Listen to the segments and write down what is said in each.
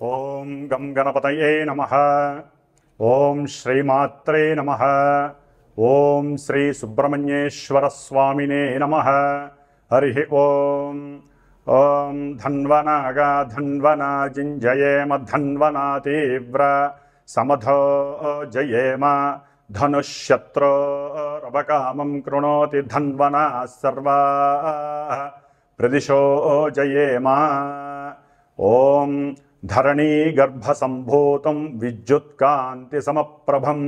ఓం గం గణపతయే నమః. ఓం శ్రీమాత్రే నమః. ఓం శ్రీ సుబ్రహ్మణ్యేశ్వర స్వామినే నమః. హరి ఓం. ఓం ధన్వనాగా ధన్వనా జింజయేమ ధన్వనా తీవ్ర సమధో జయేమ ధనుశత్రోరవకామం కృణోతి ధన్వనా సర్వా ప్రదిశో జయేమ. ఓం ధరణీ గర్భసంభూతం విద్యుత్కాంతి సమప్రభం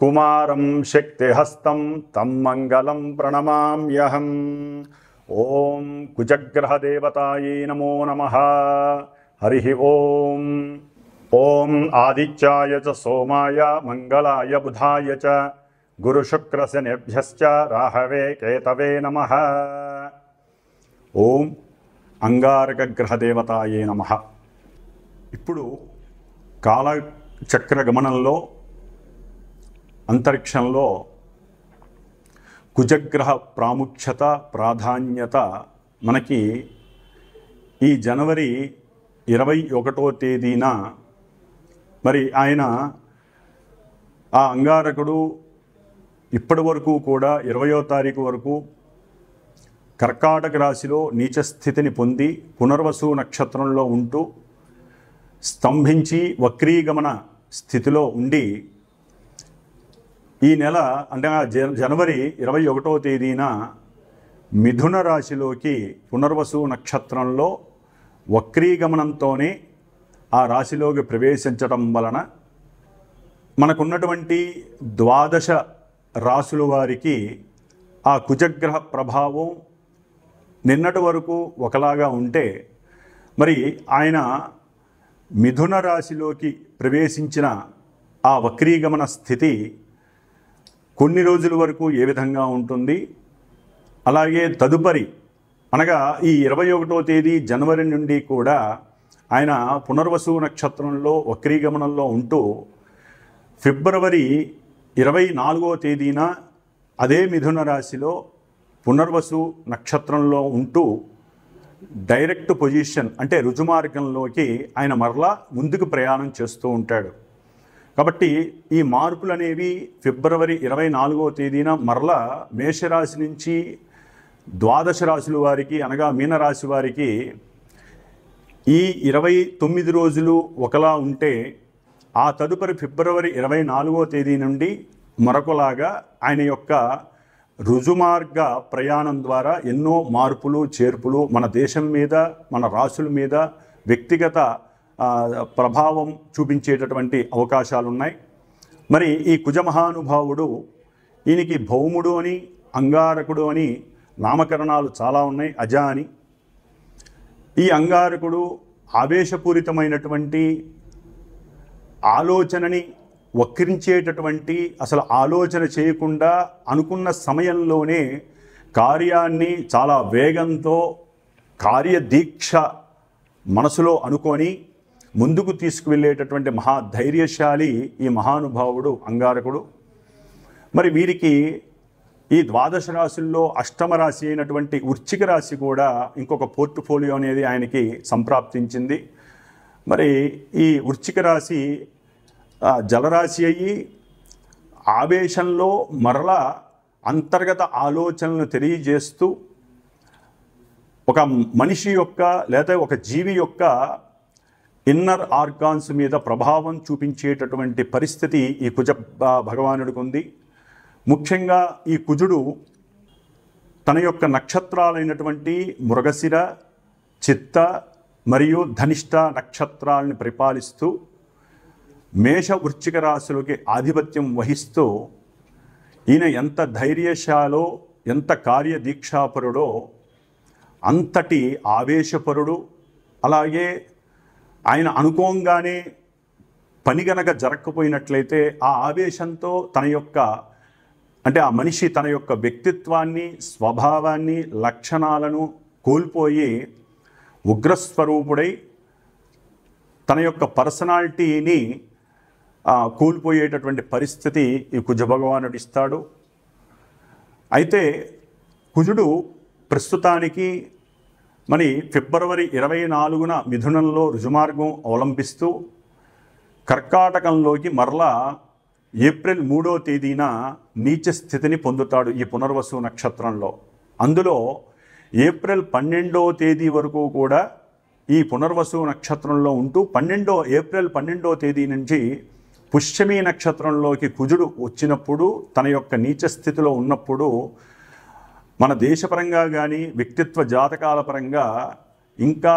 కుమారం శక్తిహస్తం తం మంగళం ప్రణమామ్యహం. ఓం కుజగ్రహదేవతాయై నమో నమః. హరి ఓం. ఓం ఆదిత్యాయ చ సోమాయ మంగళాయ బుధాయ చ గురుశుక్రశనిభ్యశ్చ రాహవే కేతవే నమః. ఓం అంగారక గ్రహదేవతాయే నమః. ఇప్పుడు కాలచక్ర గమనంలో అంతరిక్షంలో కుజగ్రహ ప్రాముఖ్యత ప్రాధాన్యత మనకి ఈ జనవరి 21వ తేదీన మరి ఆయన ఆ అంగారకుడు ఇప్పటి వరకు కూడా 20వ తారీఖు వరకు కర్కాటక రాశిలో నీచస్థితిని పొంది పునర్వసు నక్షత్రంలో ఉంటూ స్తంభించి వక్రీగమన స్థితిలో ఉండి ఈ నెల అంటే జనవరి 21వ తేదీన మిథున రాశిలోకి పునర్వసు నక్షత్రంలో వక్రీగమనంతోనే ఆ రాశిలోకి ప్రవేశించడం వలన మనకున్నటువంటి 12 రాశుల వారికి ఆ కుజగ్రహ ప్రభావం నిన్నటి వరకు ఒకలాగా ఉంటే మరి ఆయన మిథున రాశిలోకి ప్రవేశించిన ఆ వక్రీగమన స్థితి కొన్ని రోజుల వరకు ఏ విధంగా ఉంటుంది, అలాగే తదుపరి అనగా ఈ 21వ తేదీ జనవరి నుండి కూడా ఆయన పునర్వసు నక్షత్రంలో వక్రీగమనంలో ఉంటూ ఫిబ్రవరి 24వ తేదీన అదే మిథున రాశిలో పునర్వసు నక్షత్రంలో ఉంటూ డైరెక్ట్ పొజిషన్ అంటే రుజుమార్గంలోకి ఆయన మరలా ముందుకు ప్రయాణం చేస్తూ ఉంటాడు. కాబట్టి ఈ మార్పులు అనేవి ఫిబ్రవరి 24వ తేదీన మరలా మేషరాశి నుంచి 12 రాశుల వారికి అనగా మీనరాశి వారికి ఈ 29 రోజులు ఒకలా ఉంటే ఆ తదుపరి ఫిబ్రవరి 24వ తేదీ నుండి మరొకలాగా ఆయన యొక్క రుజుమార్గ ప్రయాణం ద్వారా ఎన్నో మార్పులు చేర్పులు మన దేశం మీద మన రాశుల మీద వ్యక్తిగత ప్రభావం చూపించేటటువంటి అవకాశాలు ఉన్నాయి. మరి ఈ కుజమహానుభావుడు ఈయనకి భౌముడు అని అంగారకుడు అని నామకరణాలు చాలా ఉన్నాయి, అజ అని. ఈ అంగారకుడు ఆవేశపూరితమైనటువంటి ఆలోచనని వక్రించేటటువంటి అసలు ఆలోచన చేయకుండా అనుకున్న సమయంలోనే కార్యాన్ని చాలా వేగంతో కార్యదీక్ష మనసులో అనుకొని ముందుకు తీసుకువెళ్ళేటటువంటి మహాధైర్యశాలి ఈ మహానుభావుడు అంగారకుడు. మరి వీరికి ఈ 12 రాశుల్లో అష్టమ రాశి అయినటువంటి వృశ్చిక రాశి కూడా ఇంకొక పోర్ట్ఫోలియో అనేది ఆయనకి సంప్రాప్తించింది. మరి ఈ వృశ్చిక రాశి జలరాశి అయ్యి ఆవేశంలో మరలా అంతర్గత ఆలోచనలను తెలియజేస్తూ ఒక మనిషి యొక్క లేదా ఒక జీవి యొక్క ఇన్నర్ ఆర్గాన్స్ మీద ప్రభావం చూపించేటటువంటి పరిస్థితి ఈ కుజ భగవానుడికి ఉంది. ముఖ్యంగా ఈ కుజుడు తన యొక్క నక్షత్రాలైనటువంటి మృగశిర, చిత్త మరియు ధనిష్ట నక్షత్రాలని పరిపాలిస్తూ మేష వృశ్చిక రాశులకి ఆధిపత్యం వహిస్తూ ఈయన ఎంత ధైర్యశాలో ఎంత కార్యదీక్షాపరుడో అంతటి ఆవేశపరుడు. అలాగే ఆయన అనుకోగానే పని గనక జరగకపోయినట్లయితే ఆ ఆవేశంతో తన యొక్క అంటే ఆ మనిషి తన యొక్క వ్యక్తిత్వాన్ని స్వభావాన్ని లక్షణాలను కోల్పోయి ఉగ్రస్వరూపుడై తన యొక్క పర్సనాలిటీని కోల్పోయేటటువంటి పరిస్థితి ఈ కుజభగవానుడు ఇస్తాడు. అయితే కుజుడు ప్రస్తుతానికి మరి ఫిబ్రవరి 24న మిథునంలో రుజుమార్గం అవలంబిస్తూ కర్కాటకంలోకి మరలా ఏప్రిల్ 3వ తేదీన నీచ స్థితిని పొందుతాడు ఈ పునర్వసు నక్షత్రంలో. అందులో ఏప్రిల్ 12వ తేదీ వరకు కూడా ఈ పునర్వసు నక్షత్రంలో ఉంటూ ఏప్రిల్ 12వ తేదీ నుంచి పుష్యమి నక్షత్రంలోకి కుజుడు వచ్చినప్పుడు తన యొక్క నీచ స్థితిలో ఉన్నప్పుడు మన దేశపరంగా కానీ వ్యక్తిత్వ జాతకాల పరంగా ఇంకా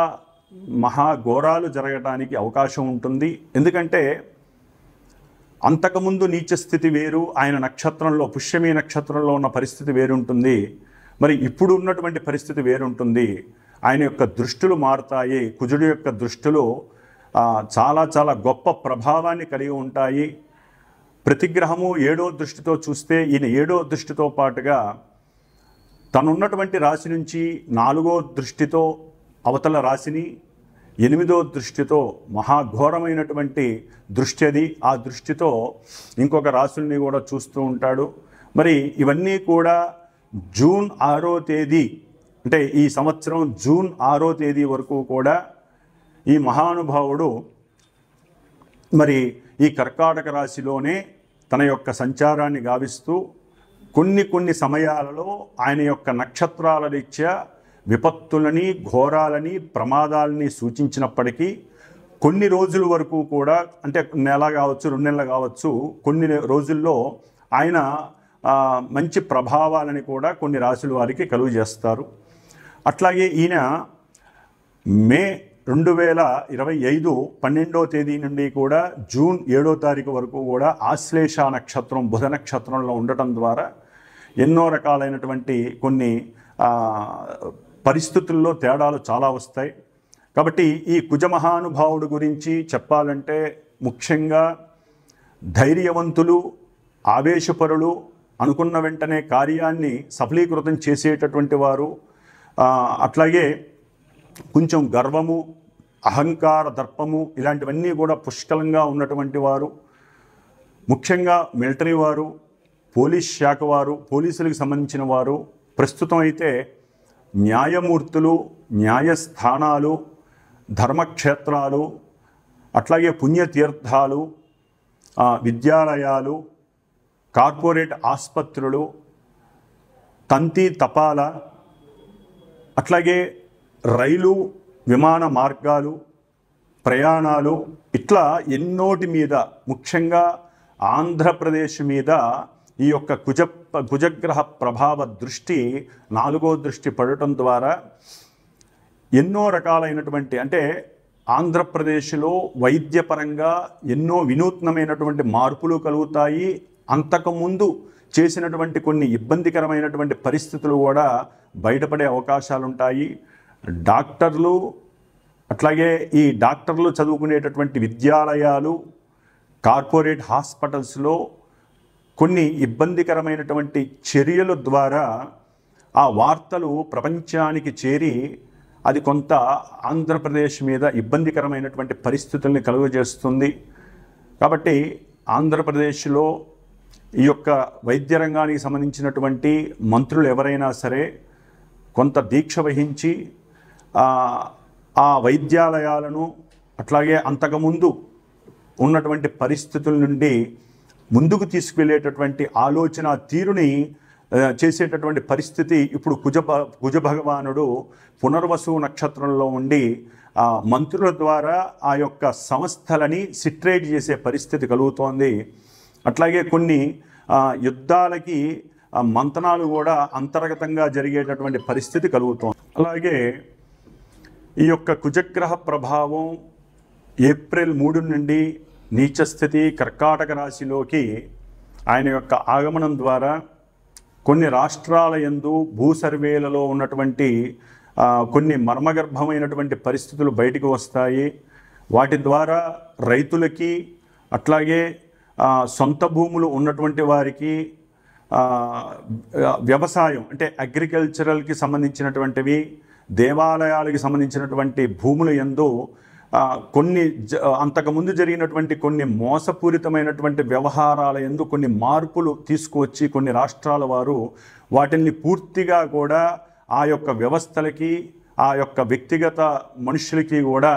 మహాఘోరాలు జరగడానికి అవకాశం ఉంటుంది. ఎందుకంటే అంతకుముందు నీచ స్థితి వేరు, ఆయన నక్షత్రంలో పుష్యమి నక్షత్రంలో ఉన్న పరిస్థితి వేరుంటుంది, మరి ఇప్పుడు ఉన్నటువంటి పరిస్థితి వేరుంటుంది. ఆయన యొక్క దృష్టులు మారుతాయి. కుజుడు యొక్క దృష్టులు చాలా చాలా గొప్ప ప్రభావాన్ని కలిగి ఉంటాయి. ప్రతి గ్రహము 7వ దృష్టితో చూస్తే ఈయన 7వ దృష్టితో పాటుగా తనున్నటువంటి రాశి నుంచి 4వ దృష్టితో అవతల రాశిని, 8వ దృష్టితో మహాఘోరమైనటువంటి దృష్టి అది, ఆ దృష్టితో ఇంకొక రాశుల్ని కూడా చూస్తూ ఉంటాడు. మరి ఇవన్నీ కూడా జూన్ 6వ తేదీ అంటే ఈ సంవత్సరం జూన్ 6వ తేదీ వరకు కూడా ఈ మహానుభావుడు మరి ఈ కర్కాటక రాశిలోనే తన యొక్క సంచారాన్ని గావిస్తూ కొన్ని సమయాలలో ఆయన యొక్క నక్షత్రాల రీత్యా విపత్తులని, ఘోరాలని, ప్రమాదాలని సూచించినప్పటికీ కొన్ని రోజుల వరకు కూడా, అంటే నెల కావచ్చు, 2 నెలలు కావచ్చు, కొన్ని రోజుల్లో ఆయన మంచి ప్రభావాలని కూడా కొన్ని రాశుల వారికి కలుగు చేస్తారు. అట్లాగే ఈయన మే 2025 12వ తేదీ నుండి కూడా జూన్ 7వ తారీఖు వరకు కూడా ఆశ్లేష నక్షత్రం బుధ నక్షత్రంలో ఉండటం ద్వారా ఎన్నో రకాలైనటువంటి కొన్ని పరిస్థితుల్లో తేడాలు చాలా వస్తాయి. కాబట్టి ఈ కుజ మహానుభావుడు గురించి చెప్పాలంటే ముఖ్యంగా ధైర్యవంతులు, ఆవేశపరులు, అనుకున్న వెంటనే కార్యాన్ని సఫలీకృతం చేసేటటువంటి వారు, అట్లాగే కొంచెం గర్వము, అహంకార దర్పము ఇలాంటివన్నీ కూడా పుష్కలంగా ఉన్నటువంటి వారు, ముఖ్యంగా మిలిటరీ వారు, పోలీస్ శాఖ వారు, పోలీసులకు సంబంధించిన వారు, ప్రస్తుతం అయితే న్యాయమూర్తులు, న్యాయస్థానాలు, ధర్మక్షేత్రాలు, అట్లాగే పుణ్యతీర్థాలు, విద్యాలయాలు, కార్పొరేట్ ఆసుపత్రులు, తంతి తపాల, అట్లాగే రైలు, విమాన మార్గాలు, ప్రయాణాలు, ఇట్లా ఎన్నోటి మీద ముఖ్యంగా ఆంధ్రప్రదేశ్ మీద ఈ యొక్క కుజగ్రహ ప్రభావ దృష్టి 4వ దృష్టి పడటం ద్వారా ఎన్నో రకాలైనటువంటి, అంటే ఆంధ్రప్రదేశ్లో వైద్యపరంగా ఎన్నో వినూత్నమైనటువంటి మార్పులు కలుగుతాయి. అంతకుముందు చేసినటువంటి కొన్ని ఇబ్బందికరమైనటువంటి పరిస్థితులు కూడా బయటపడే అవకాశాలు ఉంటాయి. డాక్టర్లు, అట్లాగే ఈ డాక్టర్లు చదువుకునేటటువంటి విద్యాలయాలు, కార్పొరేట్ హాస్పిటల్స్లో కొన్ని ఇబ్బందికరమైనటువంటి చర్యల ద్వారా ఆ వార్తలు ప్రపంచానికి చేరి అది కొంత ఆంధ్రప్రదేశ్ మీద ఇబ్బందికరమైనటువంటి పరిస్థితుల్ని కలుగజేస్తుంది. కాబట్టి ఆంధ్రప్రదేశ్లో ఈ యొక్క వైద్య రంగానికి సంబంధించినటువంటి మంత్రులు ఎవరైనా సరే కొంత దీక్ష వహించి ఆ వైద్యాలయాలను, అట్లాగే అంతకుముందు ఉన్నటువంటి పరిస్థితుల నుండి ముందుకు తీసుకువెళ్ళేటటువంటి ఆలోచన తీరుని చేసేటటువంటి పరిస్థితి ఇప్పుడు కుజ భగవానుడు పునర్వసు నక్షత్రంలో ఉండి మంత్రుల ద్వారా ఆ యొక్క సంస్థలని సిట్రేట్ చేసే పరిస్థితి కలుగుతోంది. అట్లాగే కొన్ని యుద్ధాలకి మంతనాలు కూడా అంతర్గతంగా జరిగేటటువంటి పరిస్థితి కలుగుతోంది. అలాగే ఈ యొక్క కుజగ్రహ ప్రభావం ఏప్రిల్ 3 నుండి నీచస్థితి కర్కాటక రాశిలోకి ఆయన యొక్క ఆగమనం ద్వారా కొన్ని రాష్ట్రాల యందు భూ సర్వేలలో ఉన్నటువంటి కొన్ని మర్మగర్భమైనటువంటి పరిస్థితులు బయటకు వస్తాయి. వాటి ద్వారా రైతులకి, అట్లాగే సొంత భూములు ఉన్నటువంటి వారికి, వ్యవసాయం అంటే అగ్రికల్చరల్కి సంబంధించినటువంటివి, దేవాలయాలకి సంబంధించినటువంటి భూముల యందు కొన్ని అంతకుముందు జరిగినటువంటి కొన్ని మోసపూరితమైనటువంటి వ్యవహారాల యందు కొన్ని మార్పులు తీసుకువచ్చి కొన్ని రాష్ట్రాల వారు వాటిని పూర్తిగా కూడా ఆ యొక్క వ్యవస్థలకి, ఆ యొక్క వ్యక్తిగత మనుషులకి కూడా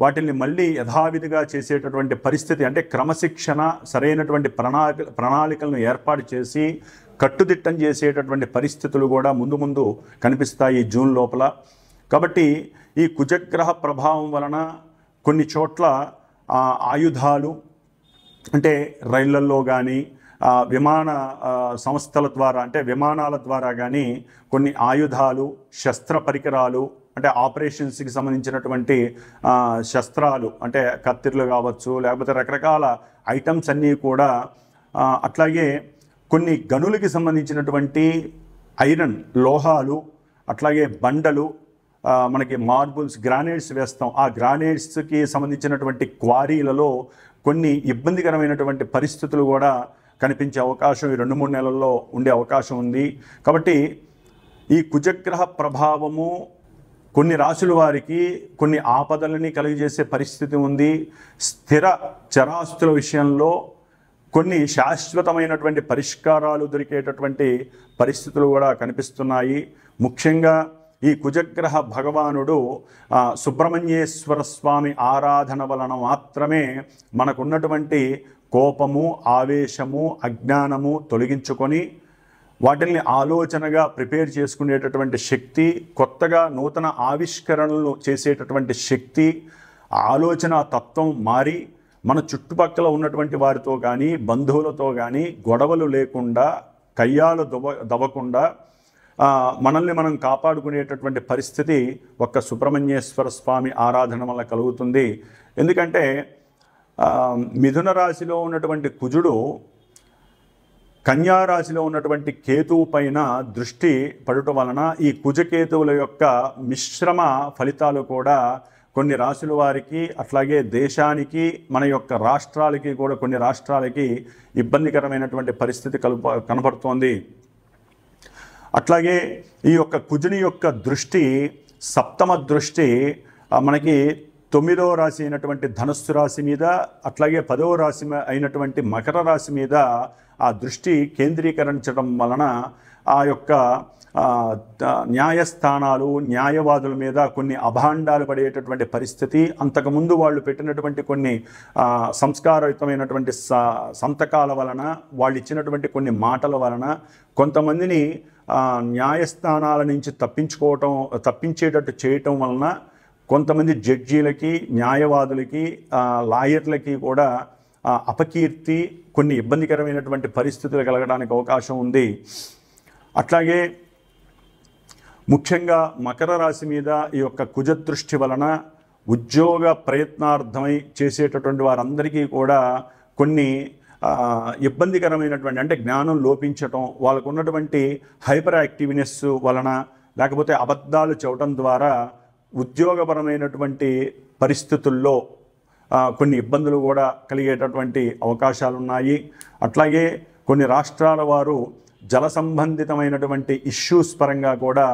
వాటిని మళ్ళీ యథావిధిగా చేసేటటువంటి పరిస్థితి, అంటే క్రమశిక్షణ సరైనటువంటి ప్రణాళికలను ఏర్పాటు చేసి కట్టుదిట్టం చేసేటటువంటి పరిస్థితులు కూడా ముందు ముందు కనిపిస్తాయి జూన్ లోపల. కాబట్టి ఈ కుజగ్రహ ప్రభావం వలన కొన్ని చోట్ల ఆయుధాలు, అంటే రైళ్లల్లో కానీ విమాన సంస్థల ద్వారా, అంటే విమానాల ద్వారా కానీ కొన్ని ఆయుధాలు, శస్త్ర పరికరాలు, అంటే ఆపరేషన్స్కి సంబంధించినటువంటి శస్త్రాలు, అంటే కత్తిర్లు కావచ్చు, లేకపోతే రకరకాల ఐటమ్స్ అన్నీ కూడా, అట్లాగే కొన్ని గనులకి సంబంధించినటువంటి ఐరన్ లోహాలు, అట్లాగే బండలు, మనకి మార్బుల్స్, గ్రానైట్స్ వేస్తాం. ఆ గ్రానైట్స్కి సంబంధించినటువంటి క్వారీలలో కొన్ని ఇబ్బందికరమైనటువంటి పరిస్థితులు కూడా కనిపించే అవకాశం ఈ 2-3 నెలల్లో ఉండే అవకాశం ఉంది. కాబట్టి ఈ కుజగ్రహ ప్రభావము కొన్ని రాశుల వారికి కొన్ని ఆపదలని కలిగజేసే పరిస్థితి ఉంది. స్థిర చరాస్తుల విషయంలో కొన్ని శాశ్వతమైనటువంటి పరిష్కారాలు దొరికేటటువంటి పరిస్థితులు కూడా కనిపిస్తున్నాయి. ముఖ్యంగా ఈ కుజగ్రహ భగవానుడు సుబ్రహ్మణ్యేశ్వర స్వామి ఆరాధన వలన మాత్రమే మనకున్నటువంటి కోపము, ఆవేశము, అజ్ఞానము తొలగించుకొని వాటిని ఆలోచనగా ప్రిపేర్ చేసుకునేటటువంటి శక్తి, కొత్తగా నూతన ఆవిష్కరణలు చేసేటటువంటి శక్తి, ఆలోచన తత్వం మారి మన చుట్టుపక్కల ఉన్నటువంటి వారితో కానీ బంధువులతో కానీ గొడవలు లేకుండా, కయ్యాలు దవ్వకుండా మనల్ని మనం కాపాడుకునేటటువంటి పరిస్థితి ఒక్క సుబ్రహ్మణ్యేశ్వర స్వామి ఆరాధన వల్ల కలుగుతుంది. ఎందుకంటే మిథున రాశిలో ఉన్నటువంటి కుజుడు కన్యా రాశిలో ఉన్నటువంటి కేతువు పైన దృష్టి పడటం వలన ఈ కుజకేతువుల యొక్క మిశ్రమ ఫలితాలు కూడా కొన్ని రాశుల వారికి, అట్లాగే దేశానికి, మన యొక్క రాష్ట్రాలకి కూడా, కొన్ని రాష్ట్రాలకి ఇబ్బందికరమైనటువంటి పరిస్థితి కనబడుతోంది. అట్లాగే ఈ యొక్క కుజుని యొక్క దృష్టి, సప్తమ దృష్టి మనకి 9వ రాశి అయినటువంటి ధనస్సు రాశి మీద, అట్లాగే 10వ రాశి అయినటువంటి మకర రాశి మీద ఆ దృష్టి కేంద్రీకరించడం వలన ఆ యొక్క న్యాయస్థానాలు, న్యాయవాదుల మీద కొన్ని అభాండాలు పడేటటువంటి పరిస్థితి, అంతకుముందు వాళ్ళు పెట్టినటువంటి కొన్ని సంస్కారయుతమైనటువంటి సంతకాల వలన, వాళ్ళు ఇచ్చినటువంటి కొన్ని మాటల వలన కొంతమందిని న్యాయస్థానాల నుంచి తప్పించేటట్టు చేయటం వలన కొంతమంది జడ్జీలకి, న్యాయవాదులకి, లాయర్లకి కూడా అపకీర్తి, కొన్ని ఇబ్బందికరమైనటువంటి పరిస్థితులు కలగడానికి అవకాశం ఉంది. అట్లాగే ముఖ్యంగా మకర రాశి మీద ఈ యొక్క కుజదృష్టి వలన ఉద్యోగ ప్రయత్నార్థమై చేసేటటువంటి వారందరికీ కూడా కొన్ని ఇబ్బందికరమైనటువంటి, అంటే జ్ఞానం లోపించటం, వాళ్ళకు ఉన్నటువంటి హైపర్ యాక్టివ్నెస్ వలన, లేకపోతే అబద్ధాలు చెప్పడం ద్వారా ఉద్యోగపరమైనటువంటి పరిస్థితుల్లో కొన్ని ఇబ్బందులు కూడా కలిగేటటువంటి అవకాశాలు ఉన్నాయి. అట్లాగే కొన్ని రాష్ట్రాల వారు జల సంబంధితమైనటువంటి ఇష్యూస్ పరంగా కూడా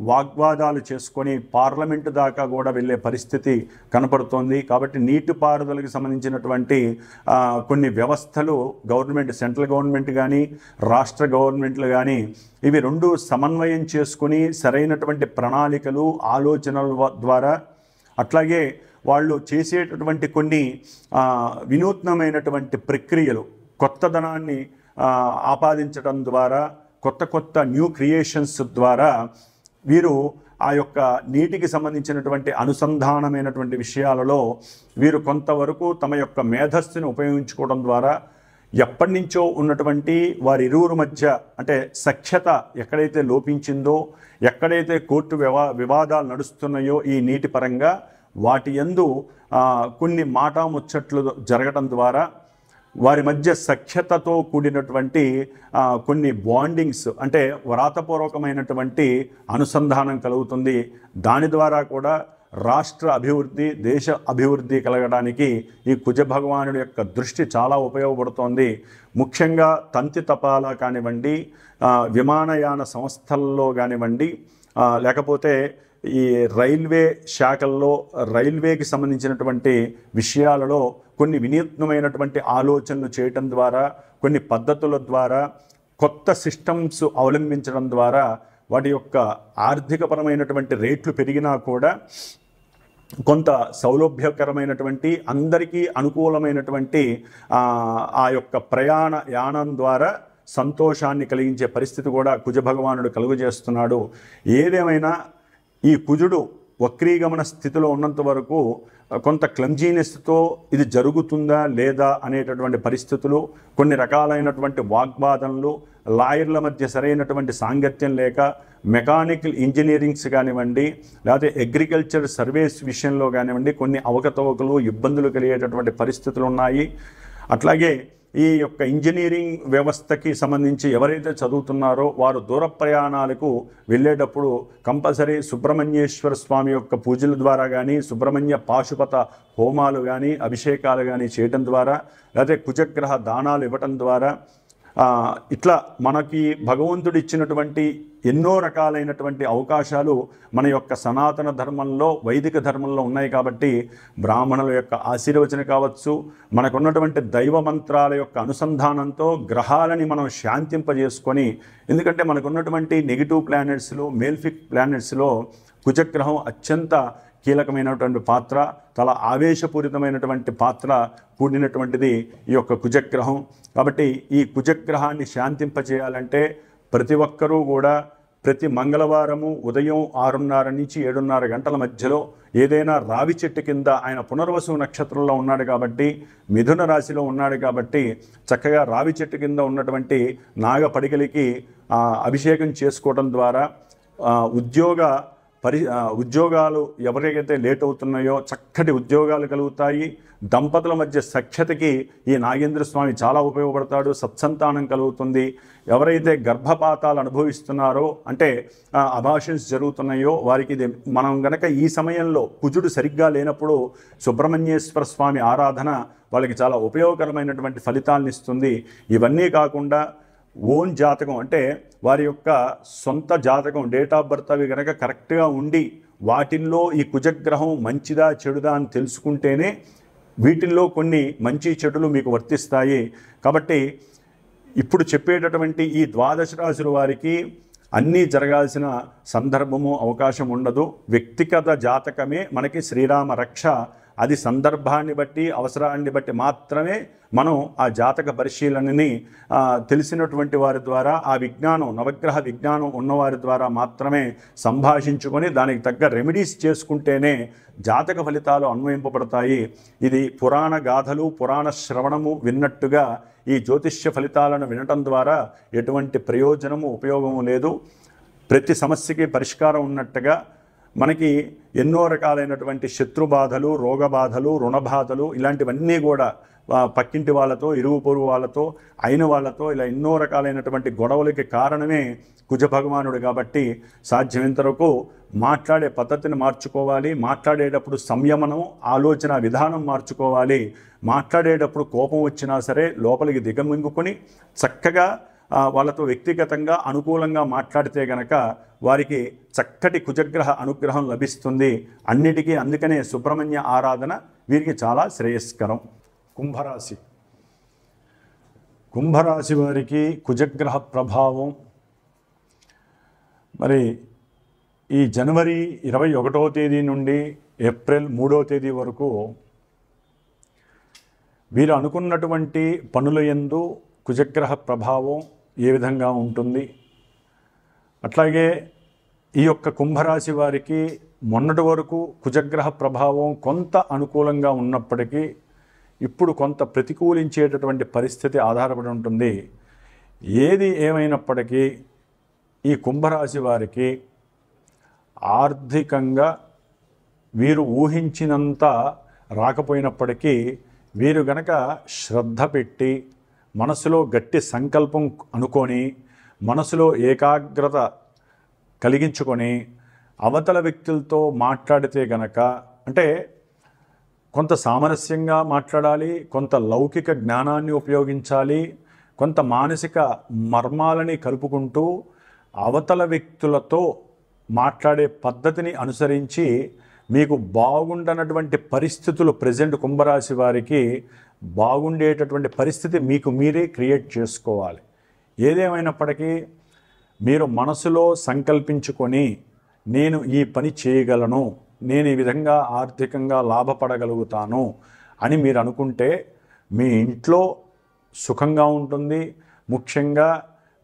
వాగ్వాదాలు చేసుకొని పార్లమెంటు దాకా కూడా వెళ్ళే పరిస్థితి కనపడుతోంది. కాబట్టి నీటిపారుదలకు సంబంధించినటువంటి కొన్ని వ్యవస్థలు గవర్నమెంట్, సెంట్రల్ గవర్నమెంట్ కానీ రాష్ట్ర గవర్నమెంట్లు కానీ, ఇవి రెండు సమన్వయం చేసుకుని సరైనటువంటి ప్రణాళికలు, ఆలోచనల ద్వారా, అట్లాగే వాళ్ళు చేసేటటువంటి కొన్ని వినూత్నమైనటువంటి ప్రక్రియలు, కొత్తదనాన్ని ఆపాదించడం ద్వారా, కొత్త న్యూ క్రియేషన్స్ ద్వారా వీరు ఆ యొక్క నీటికి సంబంధించినటువంటి అనుసంధానమైనటువంటి విషయాలలో వీరు కొంతవరకు తమ యొక్క మేధస్సును ఉపయోగించుకోవడం ద్వారా ఎప్పటి నుంచో ఉన్నటువంటి వారి ఇరువురు మధ్య, అంటే సఖ్యత ఎక్కడైతే లోపించిందో, ఎక్కడైతే కోర్టు వివాదాలు నడుస్తున్నాయో ఈ నీటి పరంగా, వాటి యందు కొన్ని మాటాముచ్చట్లు జరగడం ద్వారా వారి మధ్య సఖ్యతతో కూడినటువంటి కొన్ని బాండింగ్స్, అంటే వ్రాతపూర్వకమైనటువంటి అనుసంధానం కలుగుతుంది. దాని ద్వారా కూడా రాష్ట్ర అభివృద్ధి, దేశ అభివృద్ధి కలగడానికి ఈ కుజ భగవానుడి యొక్క దృష్టి చాలా ఉపయోగపడుతోంది. ముఖ్యంగా తంతి తపాలా కానివ్వండి, విమానయాన సంస్థల్లో కానివ్వండి, లేకపోతే ఈ రైల్వే శాఖల్లో రైల్వేకి సంబంధించినటువంటి విషయాలలో కొన్ని వినూత్నమైనటువంటి ఆలోచనలు చేయటం ద్వారా, కొన్ని పద్ధతుల ద్వారా, కొత్త సిస్టమ్స్ అవలంబించడం ద్వారా వాటి యొక్క ఆర్థికపరమైనటువంటి రేట్లు పెరిగినా కూడా కొంత సౌలభ్యకరమైనటువంటి అందరికీ అనుకూలమైనటువంటి ఆ యొక్క యానం ద్వారా సంతోషాన్ని కలిగించే పరిస్థితి కూడా కుజ భగవానుడు కలుగజేస్తున్నాడు. ఏదేమైనా ఈ కుజుడు వక్రీగమన స్థితిలో ఉన్నంత వరకు కొంత క్లమ్జీనెస్తో ఇది జరుగుతుందా లేదా అనేటటువంటి పరిస్థితులు, కొన్ని రకాలైనటువంటి వాగ్వాదనలు, లాయర్ల మధ్య సరైనటువంటి సాంగత్యం లేక మెకానికల్ ఇంజనీరింగ్స్ కానివ్వండి, లేకపోతే అగ్రికల్చర్ సర్వీస్ విషయంలో కానివ్వండి కొన్ని అవకతవకలు, ఇబ్బందులు కలిగేటటువంటి పరిస్థితులు ఉన్నాయి. అట్లాగే ఈ యొక్క ఇంజనీరింగ్ వ్యవస్థకి సంబంధించి ఎవరైతే చదువుతున్నారో వారు దూర ప్రయాణాలకు వెళ్ళేటప్పుడు కంపల్సరీ సుబ్రహ్మణ్యేశ్వర స్వామి యొక్క పూజల ద్వారా కానీ, సుబ్రహ్మణ్య పాశుపత హోమాలు కానీ, అభిషేకాలు కానీ చేయటం ద్వారా, లేకపోతే కుజగ్రహ దానాలు ఇవ్వటం ద్వారా ఇట్లా మనకి భగవంతుడు ఇచ్చినటువంటి ఎన్నో రకాలైనటువంటి అవకాశాలు మన యొక్క సనాతన ధర్మంలో, వైదిక ధర్మంలో ఉన్నాయి. కాబట్టి బ్రాహ్మణుల యొక్క ఆశీర్వచన కావచ్చు, మనకున్నటువంటి దైవ మంత్రాల యొక్క అనుసంధానంతో గ్రహాలని మనం శాంతింపజేసుకొని, ఎందుకంటే మనకున్నటువంటి నెగిటివ్ ప్లానెట్స్లో, మేల్ఫిక్ ప్లానెట్స్లో కుజగ్రహం అత్యంత కీలకమైనటువంటి పాత్ర, చాలా ఆవేశపూరితమైనటువంటి పాత్ర కూడినటువంటిది ఈ యొక్క కుజగ్రహం. కాబట్టి ఈ కుజగ్రహాన్ని శాంతింపజేయాలంటే ప్రతి ఒక్కరూ కూడా ప్రతి మంగళవారము ఉదయం 6:30 నుంచి 7:30 గంటల మధ్యలో ఏదైనా రావి చెట్టు కింద, ఆయన పునర్వసు నక్షత్రంలో ఉన్నాడు కాబట్టి, మిథున రాశిలో ఉన్నాడు కాబట్టి చక్కగా రావి చెట్టు కింద ఉన్నటువంటి నాగపడికలికి అభిషేకం చేసుకోవడం ద్వారా ఉద్యోగాలు ఎవరికైతే లేట్ అవుతున్నాయో చక్కటి ఉద్యోగాలు కలుగుతాయి. దంపతుల మధ్య సఖ్యతకి ఈ నాగేంద్ర స్వామి చాలా ఉపయోగపడతాడు. సత్సంతానం కలుగుతుంది. ఎవరైతే గర్భపాతాలు అనుభవిస్తున్నారో, అంటే అబార్షన్స్ జరుగుతున్నాయో వారికి మనం గనక ఈ సమయంలో కుజుడు సరిగ్గా లేనప్పుడు సుబ్రహ్మణ్యేశ్వర స్వామి ఆరాధన వాళ్ళకి చాలా ఉపయోగకరమైనటువంటి ఫలితాలను ఇస్తుంది. ఇవన్నీ కాకుండా ఓన్ జాతకం, అంటే వారి యొక్క సొంత జాతకం, డేట్ ఆఫ్ బర్త్ అవి కనుక కరెక్ట్గా ఉండి వాటిల్లో ఈ కుజగ్రహం మంచిదా చెడుదా అని తెలుసుకుంటేనే వీటిల్లో కొన్ని మంచి చెడులు మీకు వర్తిస్తాయి. కాబట్టి ఇప్పుడు చెప్పేటటువంటి ఈ 12 రాశుల వారికి అన్నీ జరగాల్సిన సందర్భము, అవకాశం ఉండదు. వ్యక్తిగత జాతకమే మనకి శ్రీరామ రక్ష. అది సందర్భాన్ని బట్టి, అవసరాన్ని బట్టి మాత్రమే మనం ఆ జాతక పరిశీలనని తెలిసినటువంటి వారి ద్వారా, ఆ విజ్ఞానం, నవగ్రహ విజ్ఞానం ఉన్నవారి ద్వారా మాత్రమే సంభాషించుకొని దానికి తగ్గ రెమెడీస్ చేసుకుంటేనే జాతక ఫలితాలు అన్వయింపబడతాయి. ఇది పురాణ గాథలు, పురాణ శ్రవణము విన్నట్టుగా ఈ జ్యోతిష్య ఫలితాలను వినటం ద్వారా ఎటువంటి ప్రయోజనము, ఉపయోగము లేదు. ప్రతి సమస్యకి పరిష్కారం ఉన్నట్టుగా మనకి ఎన్నో రకాలైనటువంటి శత్రుబాధలు, రోగబాధలు, రుణబాధలు ఇలాంటివన్నీ కూడా పక్కింటి వాళ్ళతో, ఇరుగు పొరుగు వాళ్ళతో, అయిన వాళ్ళతో ఇలా ఎన్నో రకాలైనటువంటి గొడవలకి కారణమే కుజ భగవానుడు. కాబట్టి సాధ్యమైనంత వరకు మాట్లాడే పద్ధతిని మార్చుకోవాలి. మాట్లాడేటప్పుడు సంయమనం, ఆలోచన విధానం మార్చుకోవాలి. మాట్లాడేటప్పుడు కోపం వచ్చినా సరే లోపలికి దిగమింగుకొని చక్కగా వాళ్ళతో వ్యక్తిగతంగా అనుకూలంగా మాట్లాడితే గనక వారికి చక్కటి కుజగ్రహ అనుగ్రహం లభిస్తుంది. అన్నిటికీ అందుకనే సుబ్రహ్మణ్య ఆరాధన వీరికి చాలా శ్రేయస్కరం. కుంభరాశి వారికి కుజగ్రహ ప్రభావం మరి ఈ జనవరి 21వ తేదీ నుండి ఏప్రిల్ 3వ తేదీ వరకు వీరు అనుకున్నటువంటి పనుల యందు కుజగ్రహ ప్రభావం ఏ విధంగా ఉంటుంది. అట్లాగే ఈ యొక్క కుంభరాశి వారికి మొన్నటి వరకు కుజగ్రహ ప్రభావం కొంత అనుకూలంగా ఉన్నప్పటికీ ఇప్పుడు కొంత ప్రతికూలించేటటువంటి పరిస్థితి ఆధారపడి ఉంటుంది. ఏది ఏమైనప్పటికీ ఈ కుంభరాశి వారికి ఆర్థికంగా వీరు ఊహించినంత రాకపోయినప్పటికీ వీరు గనక శ్రద్ధ పెట్టి మనసులో గట్టి సంకల్పం అనుకొని మనసులో ఏకాగ్రత కలిగించుకొని అవతల వ్యక్తులతో మాట్లాడితే గనక, అంటే కొంత సామరస్యంగా మాట్లాడాలి, కొంత లౌకిక జ్ఞానాన్ని ఉపయోగించాలి, కొంత మానసిక మర్మాలని కలుపుకుంటూ అవతల వ్యక్తులతో మాట్లాడే పద్ధతిని అనుసరించి మీకు బాగుండనటువంటి పరిస్థితులు ప్రెజెంట్ కుంభరాశి వారికి బాగుండేటటువంటి పరిస్థితి మీకు మీరే క్రియేట్ చేసుకోవాలి. ఏదేమైనప్పటికీ మీరు మనసులో సంకల్పించుకొని నేను ఈ పని చేయగలను, నేను ఈ విధంగా ఆర్థికంగా లాభపడగలుగుతాను అని మీరు అనుకుంటే మీ ఇంట్లో సుఖంగా ఉంటుంది. ముఖ్యంగా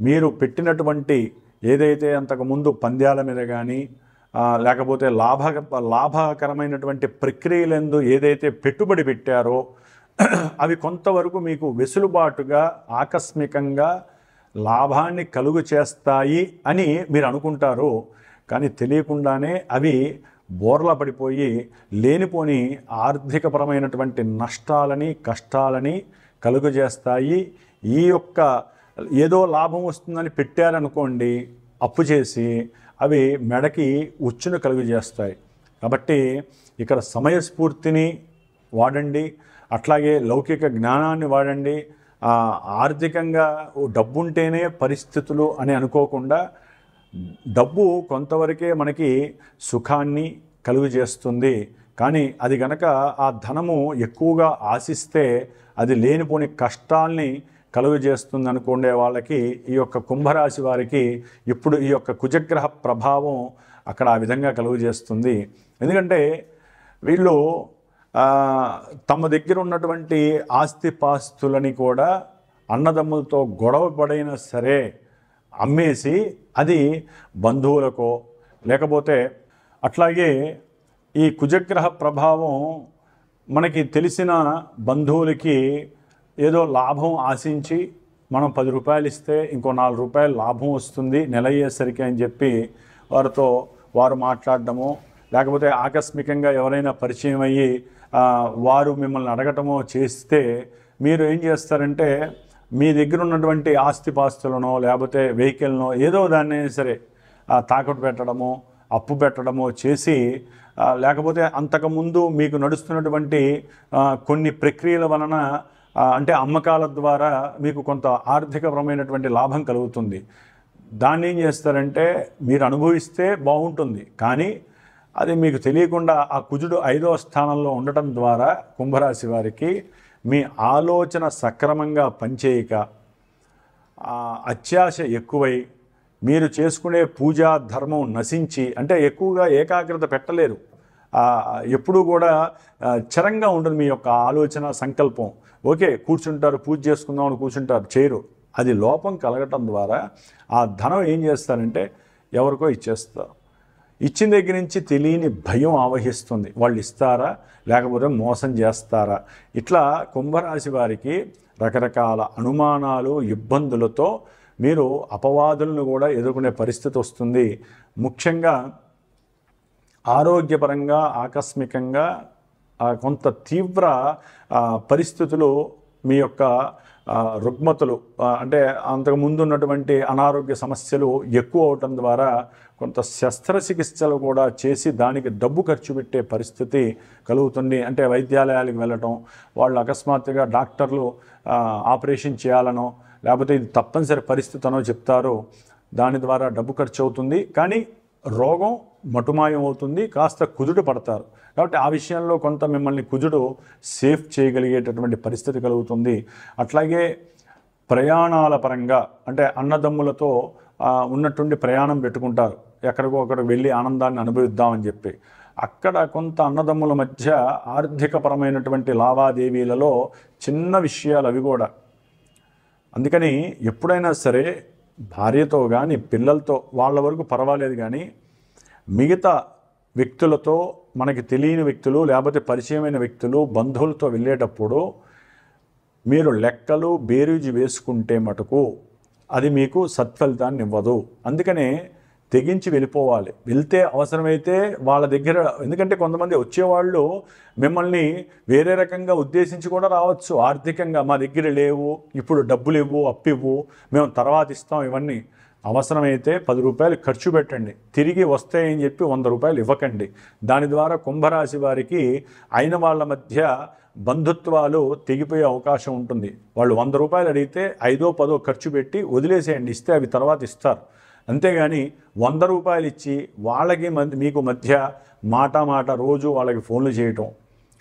మీరు పెట్టినటువంటి ఏదైతే అంతకుముందు పంద్యాల మీద కానీ లేకపోతే లాభకరమైనటువంటి ప్రక్రియలందు ఏదైతే పెట్టుబడి పెట్టారో అవి కొంతవరకు మీకు వెసులుబాటుగా ఆకస్మికంగా లాభాన్ని కలుగు చేస్తాయి అని మీరు అనుకుంటారు. కానీ తెలియకుండానే అవి బోర్లా పడిపోయి లేనిపోని ఆర్థికపరమైనటువంటి నష్టాలని కష్టాలని కలుగజేస్తాయి. ఈ యొక్క ఏదో లాభం వస్తుందని పెట్టారనుకోండి, అప్పు చేసి అవి మెడకి ఉచ్చును కలుగజేస్తాయి. కాబట్టి ఇక్కడ సమయస్ఫూర్తిని వాడండి, అట్లాగే లౌకిక జ్ఞానాన్ని వాడండి. ఆర్థికంగా డబ్బుంటేనే పరిస్థితులు అని అనుకోకుండా డబ్బు కొంతవరకే మనకి సుఖాన్ని కలుగజేస్తుంది. కానీ అది గనక ఆ ధనము ఎక్కువగా ఆశిస్తే అది లేనిపోని కష్టాల్ని కలుగజేస్తుంది అనుకునే వాళ్ళకి ఈ యొక్క కుంభరాశి వారికి ఇప్పుడు ఈ యొక్క కుజగ్రహ ప్రభావం అక్కడ ఆ విధంగా కలుగజేస్తుంది. ఎందుకంటే వీళ్ళు తమ దగ్గర ఉన్నటువంటి ఆస్తిపాస్తులని కూడా అన్నదమ్ములతో గొడవ పడైనా సరే అమ్మేసి అది బంధువులకో లేకపోతే అట్లాగే ఈ కుజగ్రహ ప్రభావం మనకి తెలిసిన బంధువులకి ఏదో లాభం ఆశించి మనం 10 రూపాయలు ఇస్తే ఇంకో 4 రూపాయలు లాభం వస్తుంది నెల అయ్యేసరికి అని చెప్పి వారితో వారు మాట్లాడడము, లేకపోతే ఆకస్మికంగా ఎవరైనా పరిచయం అయ్యి వారు మిమ్మల్ని అడగటమో చేస్తే మీరు ఏం చేస్తారంటే మీ దగ్గర ఉన్నటువంటి ఆస్తిపాస్తులనో లేకపోతే వెహికల్నో ఏదో దాన్ని సరే తాకట్టు పెట్టడమో అప్పు పెట్టడమో చేసి లేకపోతే అంతకుముందు మీకు నడుస్తున్నటువంటి కొన్ని ప్రక్రియల వలన అంటే అమ్మకాల ద్వారా మీకు కొంత ఆర్థికపరమైనటువంటి లాభం కలుగుతుంది. దాన్ని ఏం చేస్తారంటే మీరు అనుభవిస్తే బాగుంటుంది, కానీ అది మీకు తెలియకుండా ఆ కుజుడు 5వ స్థానంలో ఉండటం ద్వారా కుంభరాశి వారికి మీ ఆలోచన సక్రమంగా పనిచేయక అత్యాశ ఎక్కువై మీరు చేసుకునే పూజా ధర్మం నశించి, అంటే ఎక్కువగా ఏకాగ్రత పెట్టలేరు, ఎప్పుడూ కూడా చరంగా ఉంటుంది మీ యొక్క ఆలోచన సంకల్పం. ఓకే కూర్చుంటారు, పూజ చేసుకుందాం అని కూర్చుంటారు, చేయరు. అది లోపం కలగటం ద్వారా ఆ ధనం ఏం చేస్తారంటే ఎవరికో ఇచ్చేస్తారు. ఇచ్చిన దగ్గర నుంచి తెలియని భయం ఆవహిస్తుంది, వాళ్ళు ఇస్తారా లేకపోతే మోసం చేస్తారా. ఇట్లా కుంభరాశి వారికి రకరకాల అనుమానాలు ఇబ్బందులతో మీరు అపవాదులను కూడా ఎదుర్కొనే పరిస్థితి వస్తుంది. ముఖ్యంగా ఆరోగ్యపరంగా ఆకస్మికంగా కొంత తీవ్ర పరిస్థితులు మీ యొక్క రుగ్మతలు అంటే అంతకుముందు ఉన్నటువంటి అనారోగ్య సమస్యలు ఎక్కువ అవటం ద్వారా కొంత శస్త్రచికిత్సలు కూడా చేసి దానికి డబ్బు ఖర్చు పెట్టే పరిస్థితి కలుగుతుంది. అంటే వైద్యాలయాలకు వెళ్ళటం, వాళ్ళు అకస్మాత్తుగా డాక్టర్లు ఆపరేషన్ చేయాలనో లేకపోతే ఇది తప్పనిసరి పరిస్థితి అనో చెప్తారు, దాని ద్వారా డబ్బు ఖర్చు అవుతుంది, కానీ రోగం మటుమాయం అవుతుంది, కాస్త కుదుట పడతారు. కాబట్టి ఆ విషయంలో కొంత మిమ్మల్ని కుజుడు సేఫ్ చేయగలిగేటటువంటి పరిస్థితి కలుగుతుంది. అట్లాగే ప్రయాణాల పరంగా అంటే అన్నదమ్ములతో ఉన్నటువంటి ప్రయాణం పెట్టుకుంటారు, ఎక్కడికో అక్కడికి వెళ్ళి ఆనందాన్ని అనుభవిద్దామని చెప్పి. అక్కడ కొంత అన్నదమ్ముల మధ్య ఆర్థికపరమైనటువంటి లావాదేవీలలో చిన్న విషయాలు అవి కూడా. అందుకని ఎప్పుడైనా సరే భార్యతో కానీ పిల్లలతో వాళ్ళ వరకు పర్వాలేదు, కానీ మిగతా వ్యక్తులతో మనకి తెలియని వ్యక్తులు లేకపోతే పరిచయమైన వ్యక్తులు బంధువులతో వెళ్ళేటప్పుడు మీరు లెక్కలు బేరీజు వేసుకుంటే మటుకు అది మీకు సత్ఫలితాన్ని ఇవ్వదు. అందుకనే తెగించి వెళ్ళిపోవాలి. వెళ్తే అవసరమైతే వాళ్ళ దగ్గర, ఎందుకంటే కొంతమంది వచ్చేవాళ్ళు మిమ్మల్ని వేరే రకంగా ఉద్దేశించి కూడా రావచ్చు. ఆర్థికంగా మా దగ్గర లేవు, ఇప్పుడు డబ్బులు ఇవ్వు, అప్పు ఇవ్వు, మేము తర్వాత ఇస్తాం, ఇవన్నీ అవసరమైతే 10 రూపాయలు ఖర్చు పెట్టండి, తిరిగి వస్తాయని చెప్పి 100 రూపాయలు ఇవ్వకండి. దాని ద్వారా కుంభరాశి వారికి అయిన వాళ్ళ మధ్య బంధుత్వాలు తెగిపోయే అవకాశం ఉంటుంది. వాళ్ళు 100 రూపాయలు అడిగితే 5-10 ఖర్చు పెట్టి వదిలేసేయండి, ఇస్తే అవి తర్వాత ఇస్తారు. అంతేగాని 100 రూపాయలు ఇచ్చి వాళ్ళకి మీకు మధ్య మాట రోజు వాళ్ళకి ఫోన్లు చేయటం,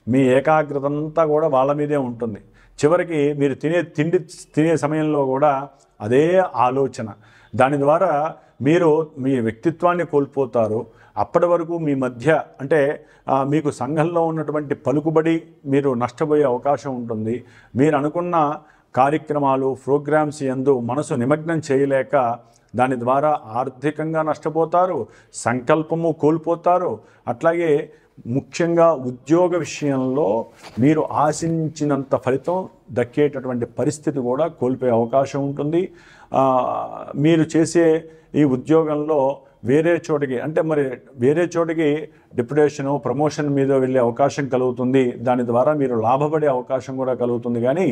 మీ ఏకాగ్రత అంతా కూడా వాళ్ళ మీదే ఉంటుంది. చివరికి మీరు తినే సమయంలో కూడా అదే ఆలోచన. దాని ద్వారా మీరు మీ వ్యక్తిత్వాన్ని కోల్పోతారు. అప్పటి వరకు మీ మధ్య అంటే మీకు సంఘంలో ఉన్నటువంటి పలుకుబడి మీరు నష్టపోయే అవకాశం ఉంటుంది. మీరు అనుకున్న కార్యక్రమాలు ప్రోగ్రామ్స్ యందు మనసు నిమగ్నం చేయలేక దాని ద్వారా ఆర్థికంగా నష్టపోతారు, సంకల్పము కోల్పోతారు. అట్లాగే ముఖ్యంగా ఉద్యోగ విషయంలో మీరు ఆశించినంత ఫలితం దక్కేటటువంటి పరిస్థితి కూడా కోల్పోయే అవకాశం ఉంటుంది. మీరు చేసే ఈ ఉద్యోగంలో వేరే చోటికి అంటే మరి వేరే చోటికి డిప్యుటేషను ప్రమోషన్ మీద వెళ్ళే అవకాశం కలుగుతుంది. దాని ద్వారా మీరు లాభపడే అవకాశం కూడా కలుగుతుంది. కానీ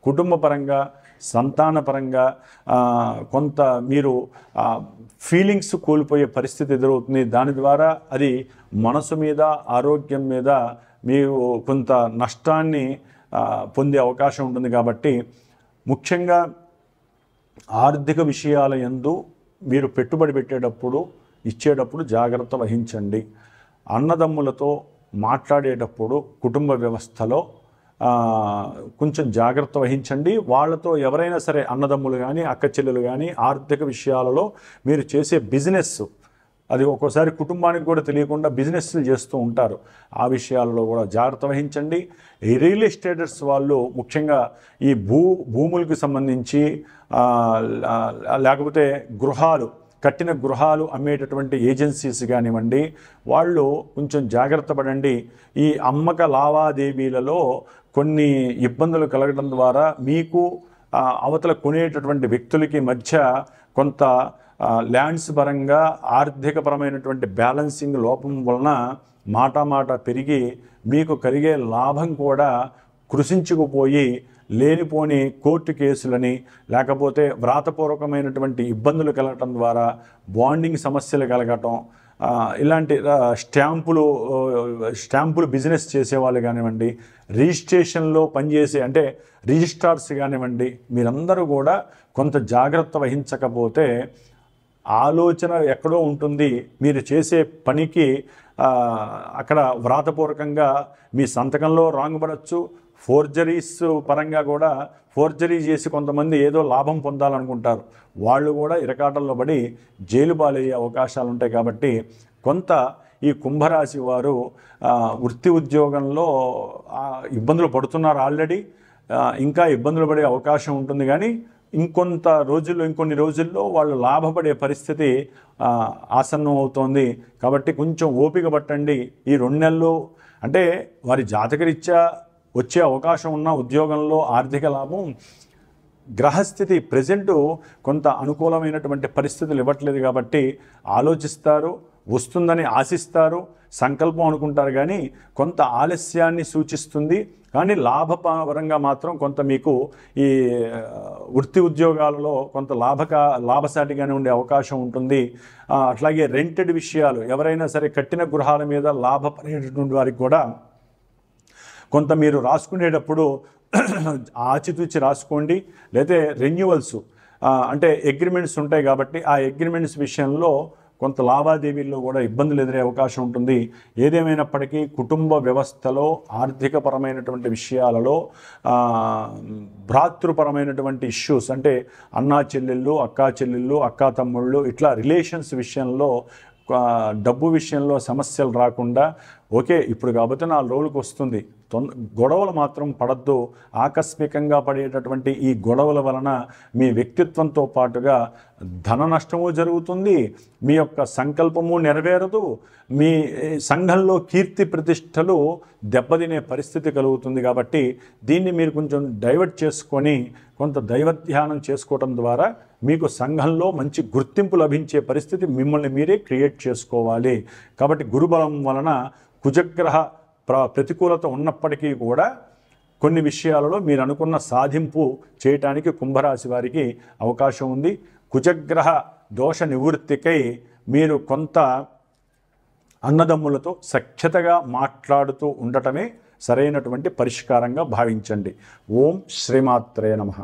కుటుంబ పరంగా సంతానపరంగా కొంత మీరు ఫీలింగ్స్ కోల్పోయే పరిస్థితి ఎదురవుతుంది. దాని ద్వారా అది మనసు మీద ఆరోగ్యం మీద మీరు కొంత నష్టాన్ని పొందే అవకాశం ఉంటుంది. కాబట్టి ముఖ్యంగా ఆర్థిక విషయాల యందు మీరు పెట్టుబడి పెట్టేటప్పుడు ఇచ్చేటప్పుడు జాగ్రత్త వహించండి. అన్నదమ్ములతో మాట్లాడేటప్పుడు కుటుంబ వ్యవస్థలో కొంచెం జాగ్రత్త వహించండి. వాళ్ళతో ఎవరైనా సరే అన్నదమ్ములు కానీ అక్క చెల్లెలు కానీ ఆర్థిక విషయాలలో మీరు చేసే బిజినెస్ అది ఒక్కోసారి కుటుంబానికి కూడా తెలియకుండా బిజినెస్లు చేస్తూ ఉంటారు. ఆ విషయాలలో కూడా జాగ్రత్త వహించండి. ఈ రియల్ ఎస్టేటర్స్ వాళ్ళు ముఖ్యంగా ఈ భూములకు సంబంధించి లేకపోతే కట్టిన గృహాలు అమ్మేటటువంటి ఏజెన్సీస్ కానివ్వండి, వాళ్ళు కొంచెం జాగ్రత్త పడండి. ఈ అమ్మక లావాదేవీలలో కొన్ని ఇబ్బందులు కలగడం ద్వారా మీకు అవతల కొనేటటువంటి వ్యక్తులకి మధ్య కొంత ల్యాండ్స్ పరంగా ఆర్థికపరమైనటువంటి బ్యాలెన్సింగ్ లోపం వలన మాట పెరిగి మీకు కలిగే లాభం కూడా కృషించుకుపోయి లేనిపోని కోర్టు కేసులని లేకపోతే వ్రాతపూర్వకమైనటువంటి ఇబ్బందులు కలగటం ద్వారా బాండింగ్ సమస్యలు కలగటం, ఇలాంటి స్టాంపులు బిజినెస్ చేసేవాళ్ళు కానివ్వండి, రిజిస్ట్రేషన్లో పనిచేసే అంటే రిజిస్ట్రార్స్ కానివ్వండి, మీరందరూ కూడా కొంత జాగ్రత్త వహించకపోతే ఆలోచన ఎక్కడో ఉంటుంది. మీరు చేసే పనికి అక్కడ వ్రాతపూర్వకంగా మీ సంతకంలో రాంగ్ పడవచ్చు. ఫోర్జరీస్ పరంగా కూడా ఫోర్జరీ చేసి కొంతమంది ఏదో లాభం పొందాలనుకుంటారు. వాళ్ళు కూడా ఇరకాటంలో పడి జైలు పాలయ్యే అవకాశాలు ఉంటాయి. కాబట్టి కొంత ఈ కుంభరాశి వారు వృత్తి ఉద్యోగంలో ఇబ్బందులు పడుతున్నారు ఆల్రెడీ, ఇంకా ఇబ్బందులు పడే అవకాశం ఉంటుంది. కానీ ఇంకొన్ని రోజుల్లో వాళ్ళు లాభపడే పరిస్థితి ఆసన్నం అవుతోంది. కాబట్టి కొంచెం ఓపిక పట్టండి. ఈ 2 నెలలు అంటే వారి జాతకరీత్యా వచ్చే అవకాశం ఉన్న ఉద్యోగంలో ఆర్థిక లాభం గ్రహస్థితి ప్రజెంటు కొంత అనుకూలమైనటువంటి పరిస్థితులు ఇవ్వట్లేదు. కాబట్టి ఆలోచిస్తారు, వస్తుందని ఆశిస్తారు, సంకల్పం అనుకుంటారు. కానీ కొంత ఆలస్యాన్ని సూచిస్తుంది. కానీ లాభపరంగా మాత్రం కొంత మీకు ఈ వృత్తి ఉద్యోగాలలో కొంత లాభసాటిగానే ఉండే అవకాశం ఉంటుంది. అట్లాగే రెంటెడ్ విషయాలు ఎవరైనా సరే కట్టిన గృహాల మీద లాభపడేటటువంటి వారికి కూడా కొంత మీరు రాసుకునేటప్పుడు ఆచితూచి రాసుకోండి. లేకపోతే రెన్యువల్స్ అంటే అగ్రిమెంట్స్ ఉంటాయి. కాబట్టి ఆ అగ్రిమెంట్స్ విషయంలో కొంత లావాదేవీల్లో కూడా ఇబ్బందులు ఎదురే అవకాశం ఉంటుంది. ఏదేమైనప్పటికీ కుటుంబ వ్యవస్థలో ఆర్థికపరమైనటువంటి విషయాలలో భ్రాతృపరమైనటువంటి ఇష్యూస్ అంటే అన్నా చెల్లెళ్ళు, అక్కా చెల్లెళ్ళు, అక్కా తమ్ముళ్ళు ఇట్లా రిలేషన్స్ విషయంలో డబ్బు విషయంలో సమస్యలు రాకుండా ఓకే ఇప్పుడు కాబట్టి 4 రోజులకు వస్తుంది, గొడవలు మాత్రం పడద్దు. ఆకస్మికంగా పడేటటువంటి ఈ గొడవల వలన మీ వ్యక్తిత్వంతో పాటుగా ధన నష్టము జరుగుతుంది, మీ యొక్క సంకల్పము నెరవేరదు, మీ సంఘంలో కీర్తి ప్రతిష్టలు దెబ్బతినే పరిస్థితి కలుగుతుంది. కాబట్టి దీన్ని మీరు కొంచెం డైవర్ట్ చేసుకొని కొంత దైవధ్యానం చేసుకోవడం ద్వారా మీకు సంఘంలో మంచి గుర్తింపు లభించే పరిస్థితి మిమ్మల్ని మీరే క్రియేట్ చేసుకోవాలి. కాబట్టి గురుబలం వలన కుజగ్రహ ప్రతికూలత ఉన్నప్పటికీ కూడా కొన్ని విషయాలలో మీరు అనుకున్న సాధింపు చేయటానికి కుంభరాశి వారికి అవకాశం ఉంది. కుజగ్రహ దోష నివృత్తికై మీరు కొంత అన్నదమ్ములతో సఖ్యతగా మాట్లాడుతూ ఉండటమే సరైనటువంటి పరిష్కారంగా భావించండి. ఓం శ్రీమాత్రే నమః.